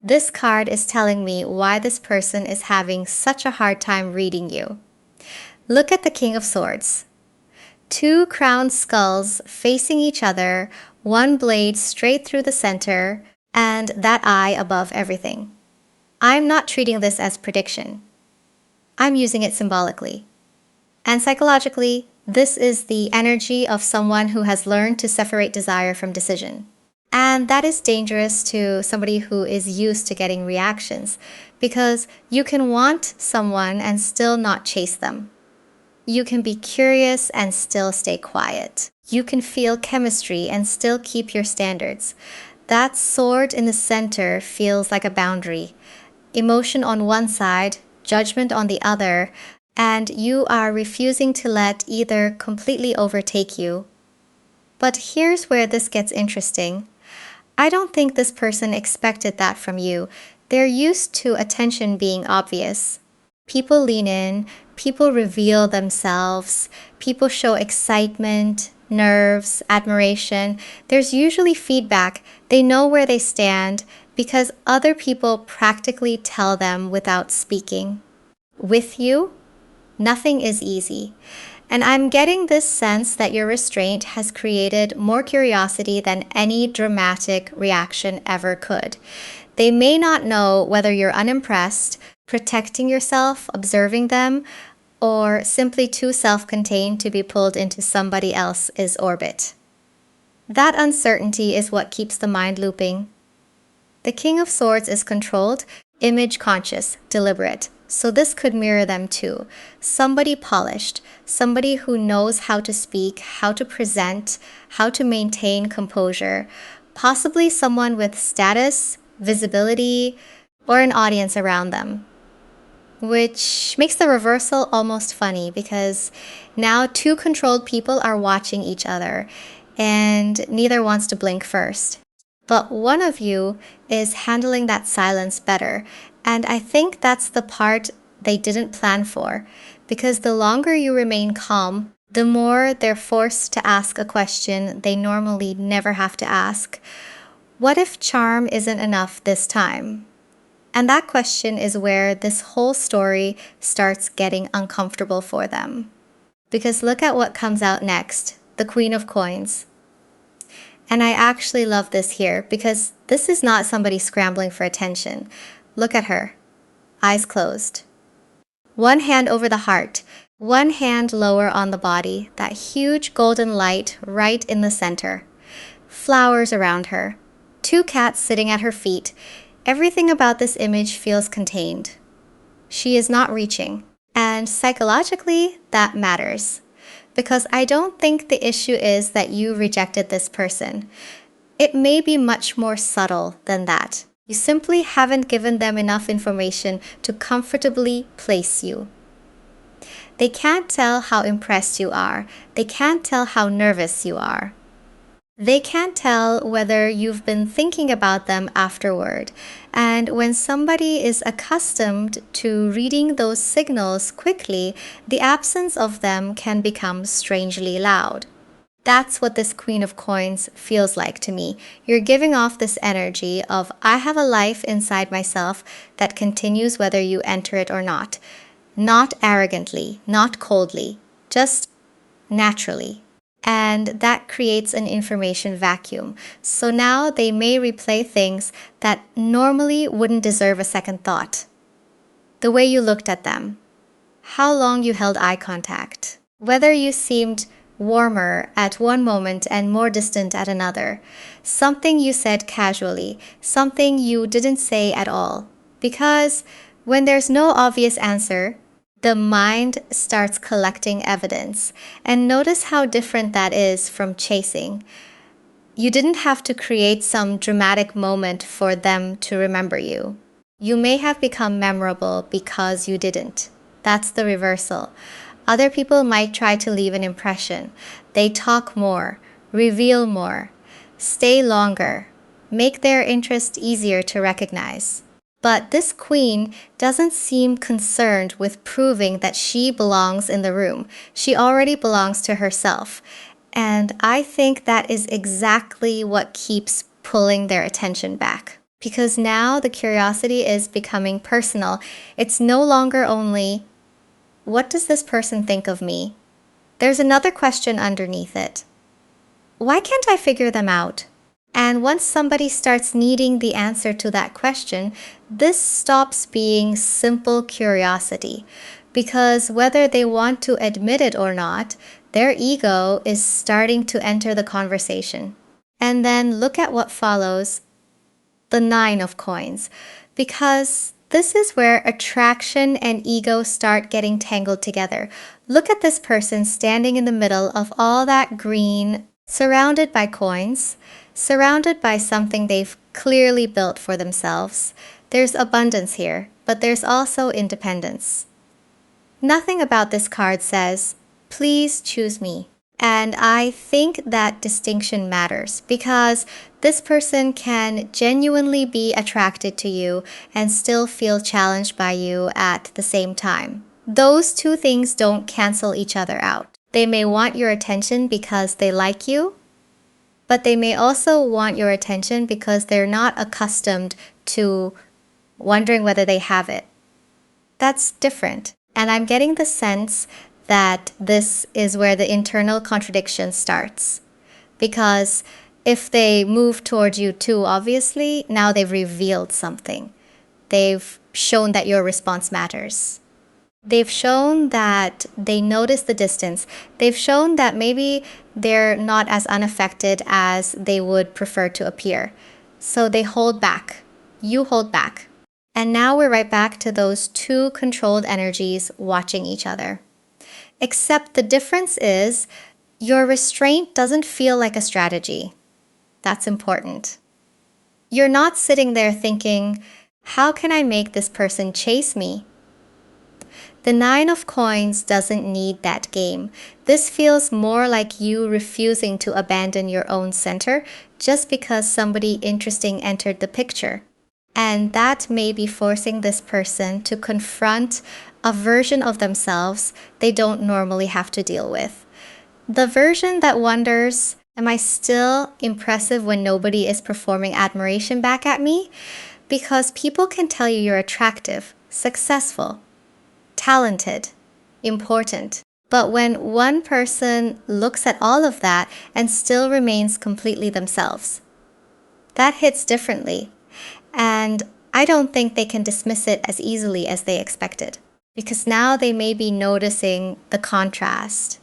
This card is telling me why this person is having such a hard time reading you. Look at the King of Swords. Two crowned skulls facing each other, one blade straight through the center, and that eye above everything. I'm not treating this as prediction. I'm using it symbolically. And psychologically, this is the energy of someone who has learned to separate desire from decision. And that is dangerous to somebody who is used to getting reactions, because you can want someone and still not chase them. You can be curious and still stay quiet. You can feel chemistry and still keep your standards. That sword in the center feels like a boundary. Emotion on one side, judgment on the other, and you are refusing to let either completely overtake you. But here's where this gets interesting. I don't think this person expected that from you. They're used to attention being obvious. People lean in, people reveal themselves, people show excitement, nerves, admiration. There's usually feedback. They know where they stand because other people practically tell them without speaking. With you, nothing is easy. And I'm getting this sense that your restraint has created more curiosity than any dramatic reaction ever could. They may not know whether you're unimpressed, protecting yourself, observing them, or simply too self-contained to be pulled into somebody else's orbit. That uncertainty is what keeps the mind looping. The King of Swords is controlled, image conscious, deliberate. So this could mirror them too. Somebody polished, somebody who knows how to speak, how to present, how to maintain composure, possibly someone with status, visibility, or an audience around them. Which makes the reversal almost funny because now two controlled people are watching each other and neither wants to blink first. But one of you is handling that silence better. And I think that's the part they didn't plan for, because the longer you remain calm, the more they're forced to ask a question they normally never have to ask. What if charm isn't enough this time? And that question is where this whole story starts getting uncomfortable for them. Because look at what comes out next, the Queen of Coins. And I actually love this here because this is not somebody scrambling for attention. Look at her, eyes closed. One hand over the heart, one hand lower on the body, that huge golden light right in the center. Flowers around her, two cats sitting at her feet. Everything about this image feels contained. She is not reaching, and psychologically, that matters. Because I don't think the issue is that you rejected this person. It may be much more subtle than that. You simply haven't given them enough information to comfortably place you. They can't tell how impressed you are. They can't tell how nervous you are. They can't tell whether you've been thinking about them afterward. And when somebody is accustomed to reading those signals quickly, the absence of them can become strangely loud. That's what this Queen of Coins feels like to me. You're giving off this energy of, I have a life inside myself that continues whether you enter it or not. Not arrogantly, not coldly, just naturally. And that creates an information vacuum. So now they may replay things that normally wouldn't deserve a second thought. The way you looked at them, how long you held eye contact, whether you seemed warmer at one moment and more distant at another, something you said casually, something you didn't say at all. Because when there's no obvious answer, the mind starts collecting evidence. And notice how different that is from chasing. You didn't have to create some dramatic moment for them to remember you. You may have become memorable because you didn't. That's the reversal. Other people might try to leave an impression. They talk more, reveal more, stay longer, make their interest easier to recognize. But this queen doesn't seem concerned with proving that she belongs in the room. She already belongs to herself. And I think that is exactly what keeps pulling their attention back. Because now the curiosity is becoming personal. It's no longer only, what does this person think of me? There's another question underneath it. Why can't I figure them out? And once somebody starts needing the answer to that question, this stops being simple curiosity. Because whether they want to admit it or not, their ego is starting to enter the conversation. And then look at what follows, the Nine of Coins. Because this is where attraction and ego start getting tangled together. Look at this person standing in the middle of all that green, surrounded by coins, surrounded by something they've clearly built for themselves. There's abundance here, but there's also independence. Nothing about this card says, please choose me. And I think that distinction matters because this person can genuinely be attracted to you and still feel challenged by you at the same time. Those two things don't cancel each other out. They may want your attention because they like you, but they may also want your attention because they're not accustomed to wondering whether they have it. That's different. And I'm getting the sense that this is where the internal contradiction starts. Because if they move toward you too obviously, now they've revealed something. They've shown that your response matters. They've shown that they notice the distance. They've shown that maybe they're not as unaffected as they would prefer to appear. So they hold back. You hold back. And now we're right back to those two controlled energies watching each other. Except the difference is your restraint doesn't feel like a strategy. That's important. You're not sitting there thinking, how can I make this person chase me? The Nine of Coins doesn't need that game. This feels more like you refusing to abandon your own center just because somebody interesting entered the picture. And that may be forcing this person to confront a version of themselves they don't normally have to deal with. The version that wonders, am I still impressive when nobody is performing admiration back at me? Because people can tell you you're attractive, successful, talented, important. But when one person looks at all of that and still remains completely themselves, that hits differently. And I don't think they can dismiss it as easily as they expected. Because now they may be noticing the contrast.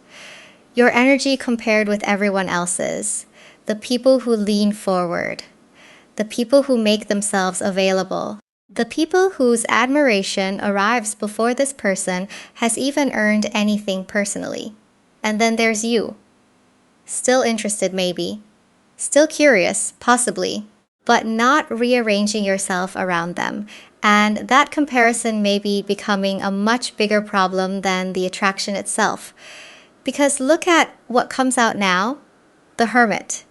Your energy compared with everyone else's. The people who lean forward. The people who make themselves available. The people whose admiration arrives before this person has even earned anything personally. And then there's you. Still interested maybe. Still curious, possibly. But not rearranging yourself around them. And that comparison may be becoming a much bigger problem than the attraction itself. Because look at what comes out now, the Hermit.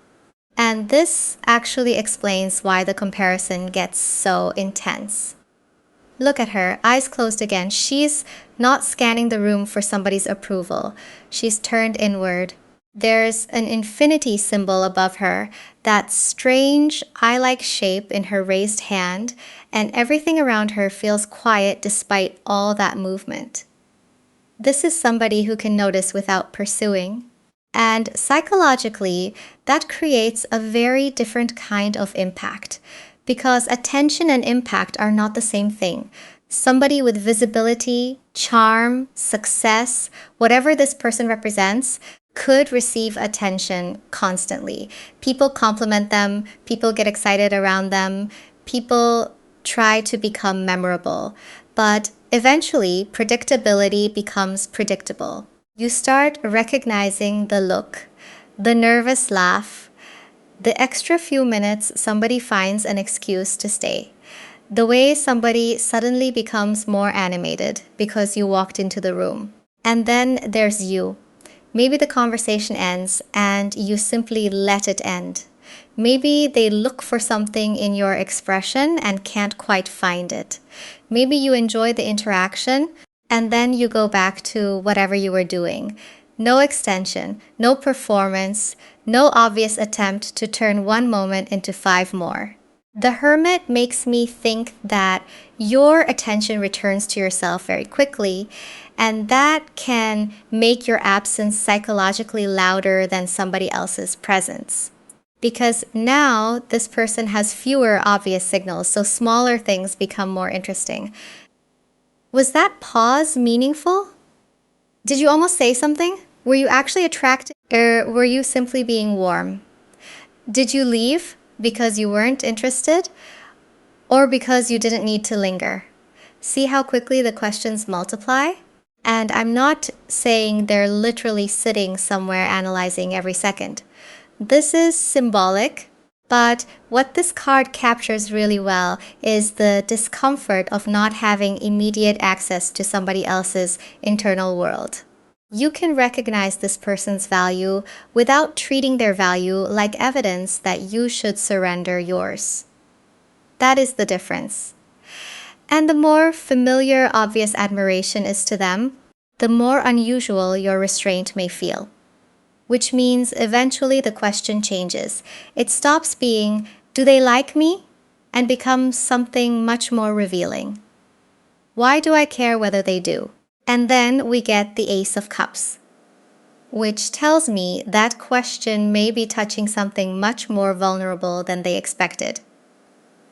And this actually explains why the comparison gets so intense. Look at her, eyes closed again. She's not scanning the room for somebody's approval. She's turned inward. There's an infinity symbol above her, that strange eye-like shape in her raised hand, and everything around her feels quiet despite all that movement. This is somebody who can notice without pursuing. And psychologically, that creates a very different kind of impact, because attention and impact are not the same thing. Somebody with visibility, charm, success, whatever this person represents, could receive attention constantly. People compliment them, people get excited around them, people try to become memorable. But eventually, predictability becomes predictable. You start recognizing the look, the nervous laugh, the extra few minutes somebody finds an excuse to stay. The way somebody suddenly becomes more animated because you walked into the room. And then there's you. Maybe the conversation ends and you simply let it end. Maybe they look for something in your expression and can't quite find it. Maybe you enjoy the interaction and then you go back to whatever you were doing. No extension, no performance, no obvious attempt to turn one moment into 5 more. The Hermit makes me think that your attention returns to yourself very quickly, and that can make your absence psychologically louder than somebody else's presence. Because now this person has fewer obvious signals, so smaller things become more interesting. Was that pause meaningful? Did you almost say something? Were you actually attracted, or were you simply being warm? Did you leave because you weren't interested, or because you didn't need to linger? See how quickly the questions multiply? And I'm not saying they're literally sitting somewhere analyzing every second. This is symbolic, but what this card captures really well is the discomfort of not having immediate access to somebody else's internal world. You can recognize this person's value without treating their value like evidence that you should surrender yours. That is the difference. And the more familiar, obvious admiration is to them, the more unusual your restraint may feel. Which means eventually the question changes. It stops being, do they like me? And becomes something much more revealing. Why do I care whether they do? And then we get the Ace of Cups, which tells me that question may be touching something much more vulnerable than they expected.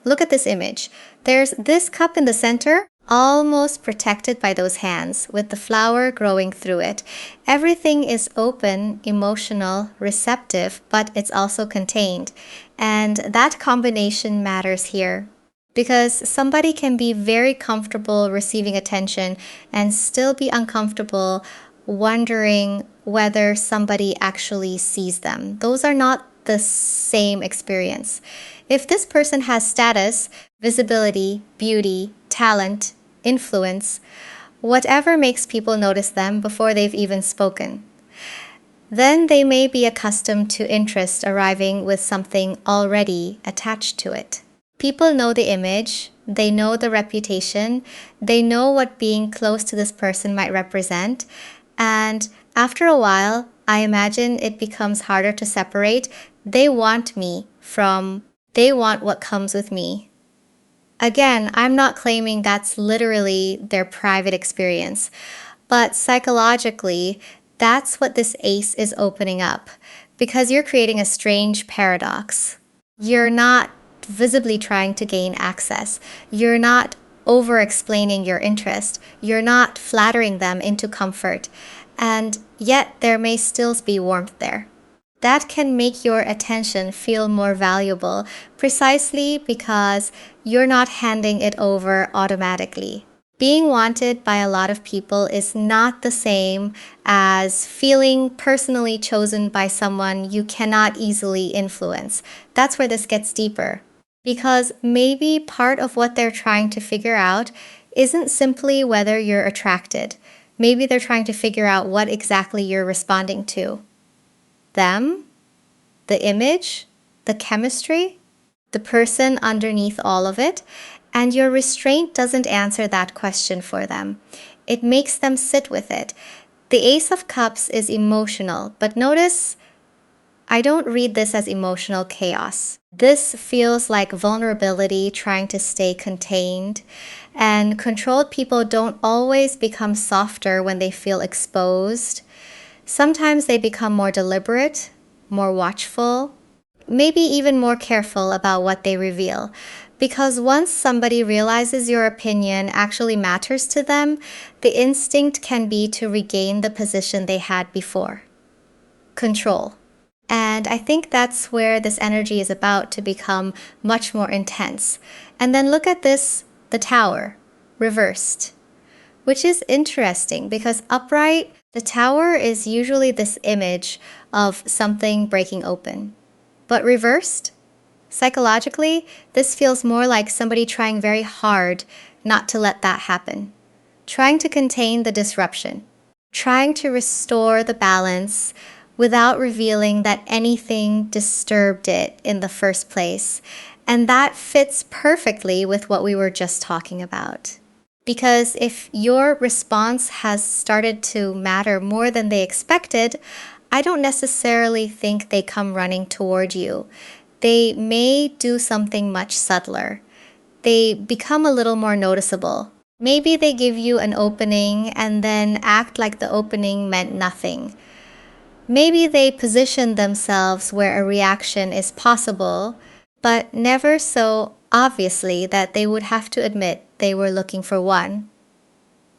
Look at this image. There's this cup in the center, almost protected by those hands, with the flower growing through it. Everything is open, emotional, receptive, but it's also contained. And that combination matters here. Because somebody can be very comfortable receiving attention and still be uncomfortable wondering whether somebody actually sees them. Those are not the same experience. If this person has status, visibility, beauty, talent, influence, whatever makes people notice them before they've even spoken, then they may be accustomed to interest arriving with something already attached to it. People know the image, they know the reputation, they know what being close to this person might represent, and after a while, I imagine it becomes harder to separate. They want me from, they want what comes with me. Again, I'm not claiming that's literally their private experience, but psychologically, that's what this ace is opening up, because you're creating a strange paradox. You're not visibly trying to gain access. You're not over-explaining your interest. You're not flattering them into comfort. And yet there may still be warmth there. That can make your attention feel more valuable precisely because you're not handing it over automatically. Being wanted by a lot of people is not the same as feeling personally chosen by someone you cannot easily influence. That's where this gets deeper. Because maybe part of what they're trying to figure out isn't simply whether you're attracted. Maybe they're trying to figure out what exactly you're responding to. Them, the image, the chemistry, the person underneath all of it, and your restraint doesn't answer that question for them. It makes them sit with it. The Ace of Cups is emotional, but notice I don't read this as emotional chaos. This feels like vulnerability trying to stay contained, and controlled people don't always become softer when they feel exposed. Sometimes they become more deliberate, more watchful, maybe even more careful about what they reveal. Because once somebody realizes your opinion actually matters to them, the instinct can be to regain the position they had before. Control. And I think that's where this energy is about to become much more intense. And then look at this, the Tower, reversed, which is interesting because upright, the Tower is usually this image of something breaking open. But reversed, psychologically, this feels more like somebody trying very hard not to let that happen, trying to contain the disruption, trying to restore the balance without revealing that anything disturbed it in the first place. And that fits perfectly with what we were just talking about. Because if your response has started to matter more than they expected, I don't necessarily think they come running toward you. They may do something much subtler. They become a little more noticeable. Maybe they give you an opening and then act like the opening meant nothing. Maybe they position themselves where a reaction is possible, but never so obviously that they would have to admit they were looking for one.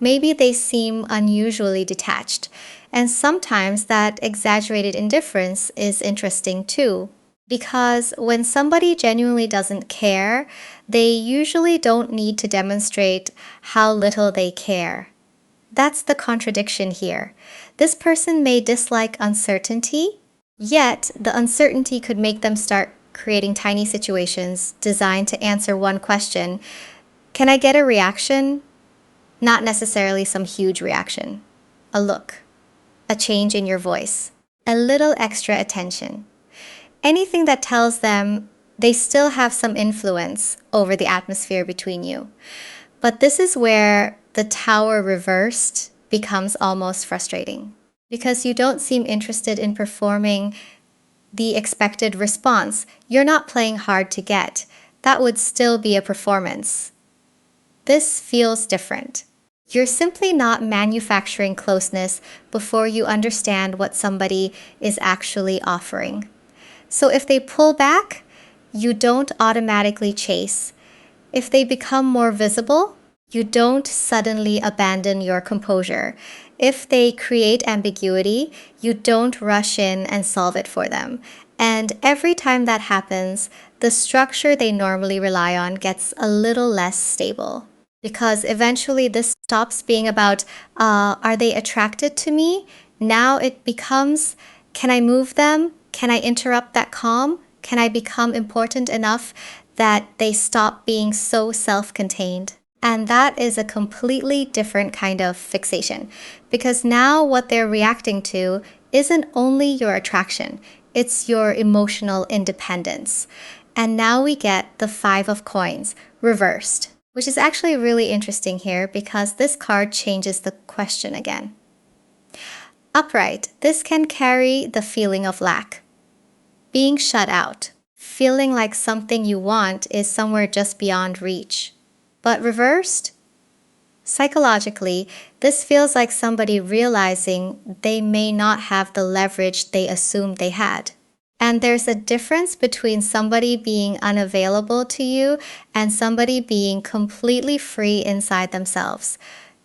Maybe they seem unusually detached, and sometimes that exaggerated indifference is interesting too. Because when somebody genuinely doesn't care, they usually don't need to demonstrate how little they care. That's the contradiction here. This person may dislike uncertainty, yet the uncertainty could make them start creating tiny situations designed to answer one question. Can I get a reaction? Not necessarily some huge reaction. A look, a change in your voice, a little extra attention. Anything that tells them they still have some influence over the atmosphere between you. But this is where the tower reversed becomes almost frustrating because you don't seem interested in performing the expected response. You're not playing hard to get. That would still be a performance. This feels different. You're simply not manufacturing closeness before you understand what somebody is actually offering. So if they pull back, you don't automatically chase. If they become more visible, you don't suddenly abandon your composure. If they create ambiguity, you don't rush in and solve it for them. And every time that happens, the structure they normally rely on gets a little less stable. Because eventually this stops being about, are they attracted to me? Now it becomes, can I move them? Can I interrupt that calm? Can I become important enough that they stop being so self-contained? And that is a completely different kind of fixation because now what they're reacting to isn't only your attraction, it's your emotional independence. And now we get the Five of Coins reversed, which is actually really interesting here because this card changes the question again. Upright, this can carry the feeling of lack. Being shut out, feeling like something you want is somewhere just beyond reach. But reversed? Psychologically, this feels like somebody realizing they may not have the leverage they assumed they had. And there's a difference between somebody being unavailable to you and somebody being completely free inside themselves.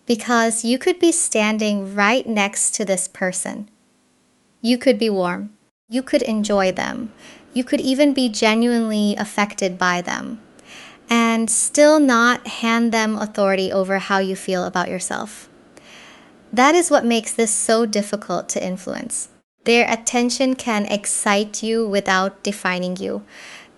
Because you could be standing right next to this person. You could be warm. You could enjoy them. You could even be genuinely affected by them and still not hand them authority over how you feel about yourself. That is what makes this so difficult to influence. Their attention can excite you without defining you.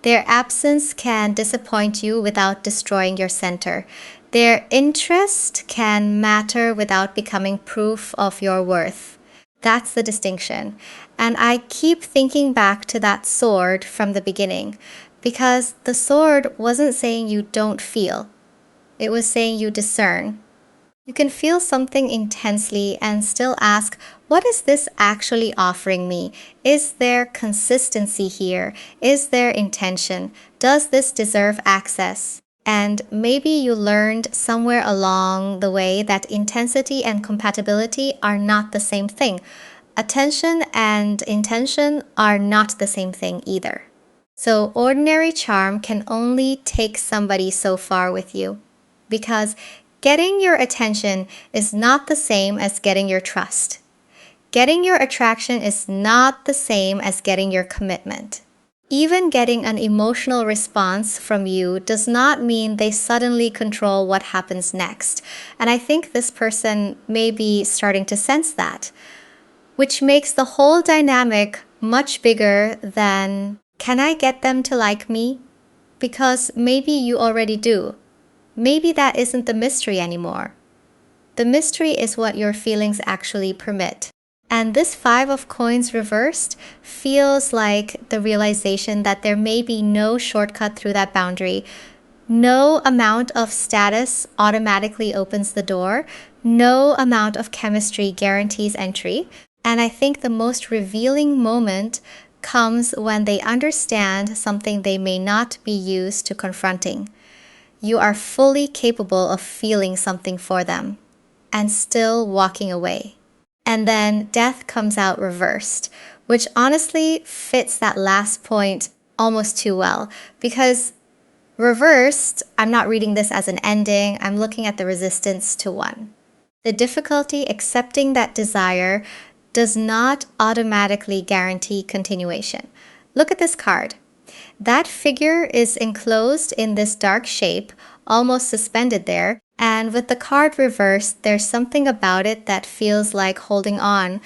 Their absence can disappoint you without destroying your center. Their interest can matter without becoming proof of your worth. That's the distinction. And I keep thinking back to that sword from the beginning because the sword wasn't saying you don't feel. It was saying you discern. You can feel something intensely and still ask, what is this actually offering me? Is there consistency here? Is there intention? Does this deserve access? And maybe you learned somewhere along the way that intensity and compatibility are not the same thing. Attention and intention are not the same thing either. So ordinary charm can only take somebody so far with you because getting your attention is not the same as getting your trust. Getting your attraction is not the same as getting your commitment. Even getting an emotional response from you does not mean they suddenly control what happens next. And I think this person may be starting to sense that, which makes the whole dynamic much bigger than, can I get them to like me? Because maybe you already do. Maybe that isn't the mystery anymore. The mystery is what your feelings actually permit. And this Five of Coins reversed feels like the realization that there may be no shortcut through that boundary. No amount of status automatically opens the door. No amount of chemistry guarantees entry. And I think the most revealing moment comes when they understand something they may not be used to confronting. You are fully capable of feeling something for them and still walking away. And then death comes out reversed, which honestly fits that last point almost too well, because reversed, I'm not reading this as an ending, I'm looking at the resistance to one. The difficulty accepting that desire does not automatically guarantee continuation. Look at this card. That figure is enclosed in this dark shape, almost suspended there, and with the card reversed, there's something about it that feels like holding on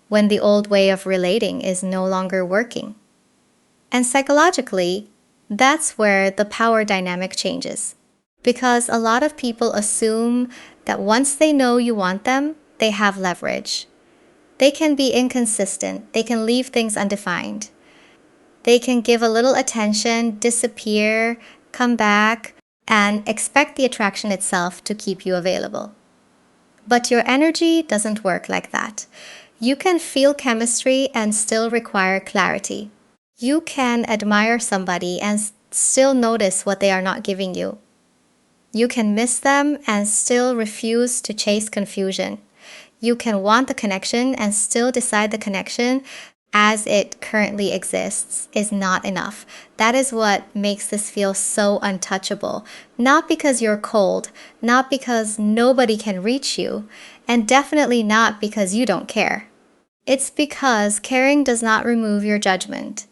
when the old way of relating is no longer working. And psychologically, that's where the power dynamic changes. Because a lot of people assume that once they know you want them, they have leverage. They can be inconsistent. They can leave things undefined. They can give a little attention, disappear, come back, and expect the attraction itself to keep you available. But your energy doesn't work like that. You can feel chemistry and still require clarity. You can admire somebody and still notice what they are not giving you. You can miss them and still refuse to chase confusion. You can want the connection and still decide the connection as it currently exists is not enough. That is what makes this feel so untouchable. Not because you're cold, not because nobody can reach you, and definitely not because you don't care. It's because caring does not remove your judgment.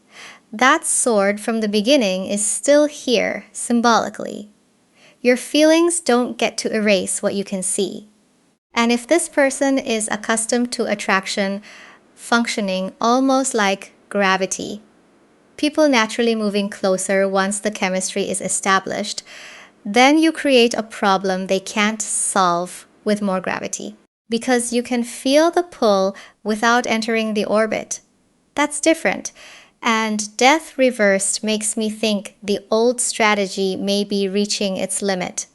That sword from the beginning is still here, symbolically. Your feelings don't get to erase what you can see. And if this person is accustomed to attraction functioning almost like gravity, people naturally moving closer once the chemistry is established, then you create a problem they can't solve with more gravity. Because you can feel the pull without entering the orbit. That's different. And death reversed makes me think the old strategy may be reaching its limit.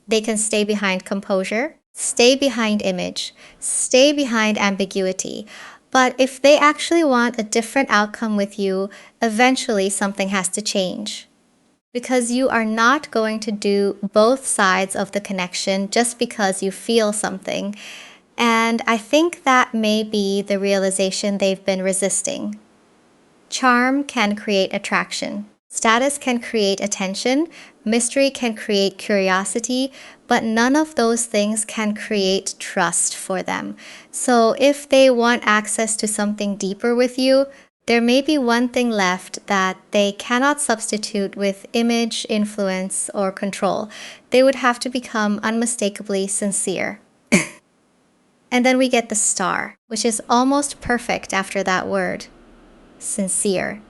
They can stay behind composure, stay behind image, stay behind ambiguity. But if they actually want a different outcome with you, eventually something has to change. Because you are not going to do both sides of the connection just because you feel something. And I think that may be the realization they've been resisting. Charm can create attraction. Status can create attention. Mystery can create curiosity. But none of those things can create trust for them. So if they want access to something deeper with you, there may be one thing left that they cannot substitute with image, influence, or control. They would have to become unmistakably sincere. And then we get the star, which is almost perfect after that word. Sincere.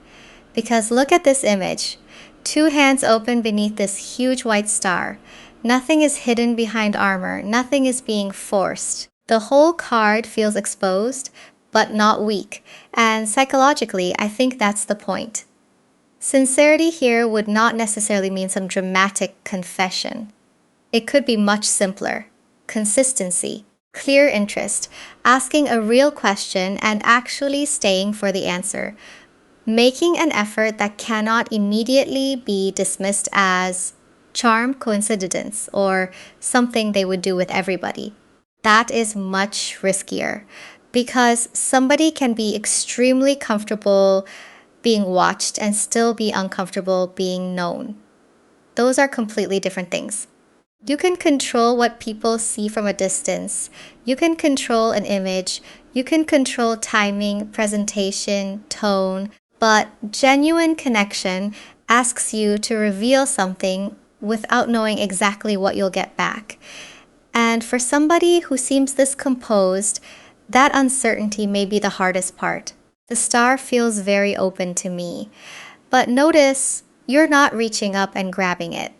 Because look at this image. 2 hands open beneath this huge white star. Nothing is hidden behind armor. Nothing is being forced. The whole card feels exposed, but not weak. And psychologically, I think that's the point. Sincerity here would not necessarily mean some dramatic confession. It could be much simpler. Consistency. Clear interest, asking a real question and actually staying for the answer. Making an effort that cannot immediately be dismissed as charm coincidence or something they would do with everybody. That is much riskier because somebody can be extremely comfortable being watched and still be uncomfortable being known. Those are completely different things. You can control what people see from a distance. You can control an image. You can control timing, presentation, tone. But genuine connection asks you to reveal something without knowing exactly what you'll get back. And for somebody who seems this composed, that uncertainty may be the hardest part. The star feels very open to me. But notice, you're not reaching up and grabbing it.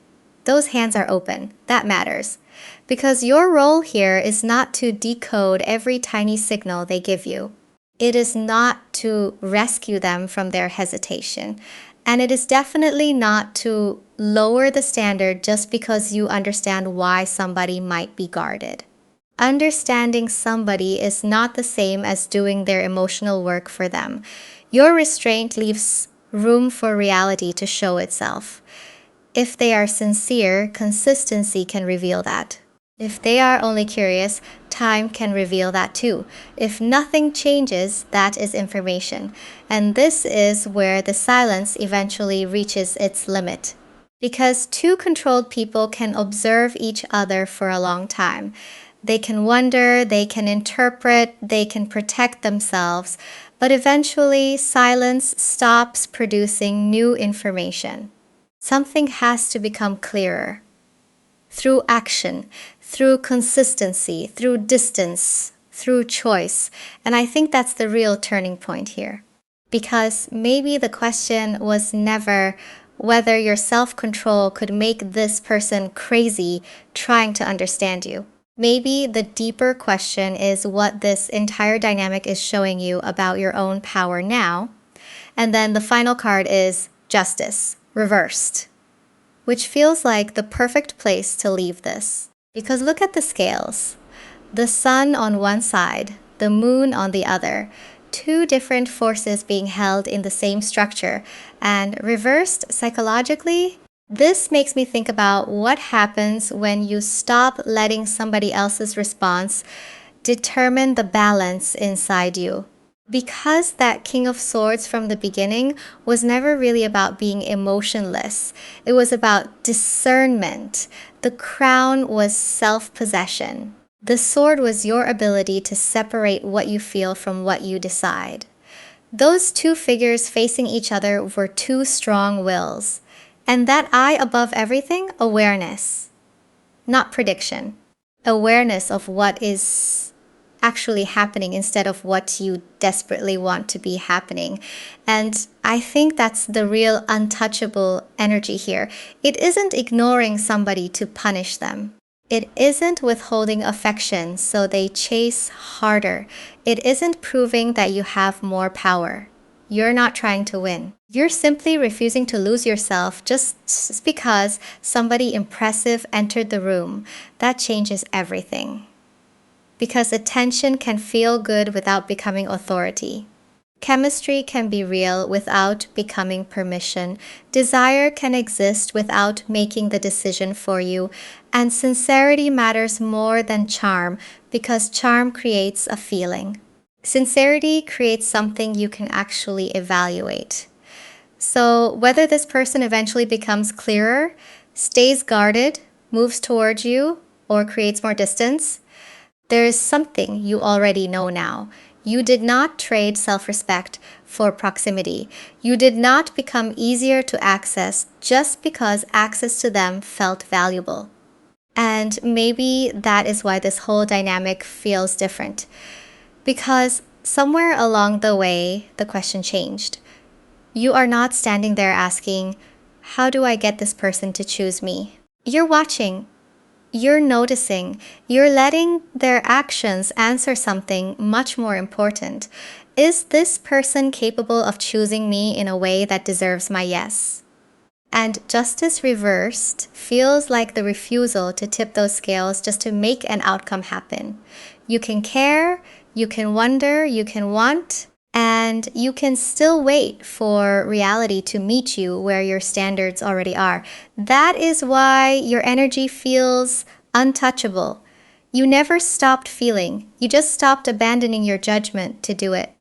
Those hands are open. That matters. Because your role here is not to decode every tiny signal they give you. It is not to rescue them from their hesitation. And it is definitely not to lower the standard just because you understand why somebody might be guarded. Understanding somebody is not the same as doing their emotional work for them. Your restraint leaves room for reality to show itself. If they are sincere, consistency can reveal that. If they are only curious, time can reveal that too. If nothing changes, that is information. And this is where the silence eventually reaches its limit. Because two controlled people can observe each other for a long time. They can wonder, they can interpret, they can protect themselves, but eventually silence stops producing new information. Something has to become clearer. Through action, through consistency, through distance, through choice. And I think that's the real turning point here. Because maybe the question was never whether your self-control could make this person crazy trying to understand you. Maybe the deeper question is what this entire dynamic is showing you about your own power now. And then the final card is justice, reversed, which feels like the perfect place to leave this. Because look at the scales. The sun on one side, the moon on the other. Two different forces being held in the same structure. And reversed psychologically, this makes me think about what happens when you stop letting somebody else's response determine the balance inside you. Because that King of Swords from the beginning was never really about being emotionless. It was about discernment. The crown was self-possession. The sword was your ability to separate what you feel from what you decide. Those two figures facing each other were two strong wills. And that eye above everything, awareness. Not prediction. Awareness of what is actually happening instead of what you desperately want to be happening. And I think that's the real untouchable energy here. It isn't ignoring somebody to punish them. It isn't withholding affection so they chase harder. It isn't proving that you have more power. You're not trying to win. You're simply refusing to lose yourself just because somebody impressive entered the room. That changes everything. Because attention can feel good without becoming authority. Chemistry can be real without becoming permission. Desire can exist without making the decision for you. And sincerity matters more than charm because charm creates a feeling. Sincerity creates something you can actually evaluate. So whether this person eventually becomes clearer, stays guarded, moves towards you, or creates more distance, there is something you already know now. You did not trade self-respect for proximity. You did not become easier to access just because access to them felt valuable. And maybe that is why this whole dynamic feels different. Because somewhere along the way, the question changed. You are not standing there asking, how do I get this person to choose me? You're watching. You're noticing, you're letting their actions answer something much more important. Is this person capable of choosing me in a way that deserves my yes? And justice reversed feels like the refusal to tip those scales just to make an outcome happen. You can care, you can wonder, you can want, and you can still wait for reality to meet you where your standards already are. That is why your energy feels untouchable. You never stopped feeling. You just stopped abandoning your judgment to do it.